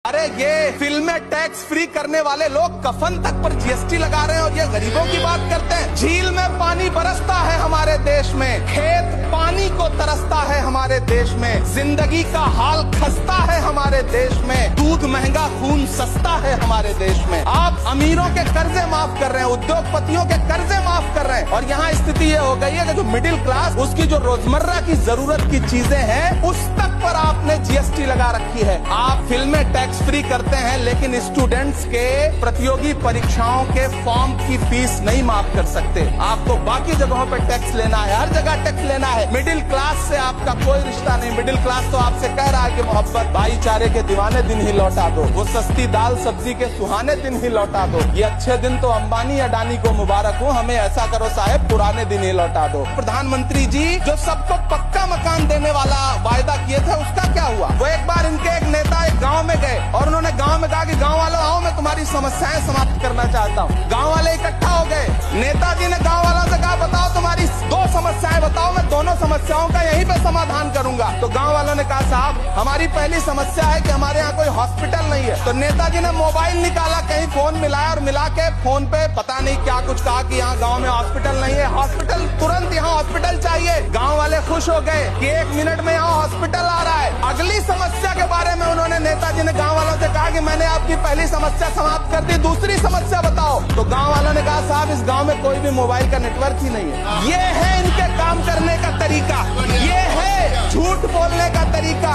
अरे ये फिल्में टैक्स फ्री करने वाले लोग कफन तक पर जीएसटी लगा रहे हैं और ये गरीबों की बात करते हैं। झील में पानी बरसता है हमारे देश में, खेत पानी को तरसता है हमारे देश में, जिंदगी का हाल खस्ता है हमारे देश में, दूध महंगा खून सस्ता है हमारे देश में। आप अमीरों के कर्जे माफ कर रहे हैं, उद्योगपतियों के कर्जे माफ कर रहे हैं और यहाँ स्थिति ये हो गई है कि जो मिडिल क्लास, उसकी जो रोजमर्रा की जरूरत की चीजें हैं उस तक पर आपने जीएसटी लगा रखी है। आप फिल्में टैक्स फ्री करते हैं लेकिन स्टूडेंट्स के प्रतियोगी परीक्षाओं के फॉर्म की फीस नहीं माफ कर सकते। आपको बाकी जगहों पर टैक्स लेना है, हर जगह टैक्स लेना है। मिडिल क्लास से आपका कोई रिश्ता नहीं। मिडिल क्लास तो आपसे कह रहा है कि मोहब्बत भाईचारे के दीवाने दिन ही लौटा दो, वो सस्ती दाल सब्जी के सुहाने दिन ही लौटा दो। ये अच्छे दिन तो अंबानी अडानी को मुबारक हो, हमें ऐसा करो साहब पुराने दिन ही लौटा दो। प्रधानमंत्री जी जो सबको पक्का मकान देने वाला वायदा किए थे उसका क्या हुआ? वो एक बार इनके एक नेता एक गांव में गए और उन्होंने गांव में कहा कि गांव वालों आओ, मैं तुम्हारी समस्याएं समाप्त करना चाहता हूँ। गांव वाले इकट्ठा हो गए। नेताजी ने गांव वालों से कहा बताओ तुम्हारी 2 समस्याएं बताओ, मैं दोनों समस्याओं का यहीं पे समाधान करूंगा। तो गांव वालों ने कहा साहब हमारी पहली समस्या है कि हमारे यहाँ कोई हॉस्पिटल नहीं है। तो नेताजी ने मोबाइल निकाला, कहीं फोन मिलाया और मिला के फोन पे पता नहीं क्या कुछ कहा कि यहाँ गाँव में हॉस्पिटल नहीं है, हॉस्पिटल तुरंत यहाँ हॉस्पिटल चाहिए। गाँव वाले खुश हो गए कि 1 मिनट में यहाँ हॉस्पिटल आ रहा है। अगली समस्या के बारे में उन्होंने नेताजी ने गाँव वालों से कहा कि मैंने आपकी पहली समस्या समाप्त कर दी, दूसरी समस्या बताओ। तो गांव वालों ने कहा साहब इस गांव में कोई भी मोबाइल का नेटवर्क ही नहीं है। ये है इनके काम करने का तरीका, ये है झूठ बोलने का तरीका।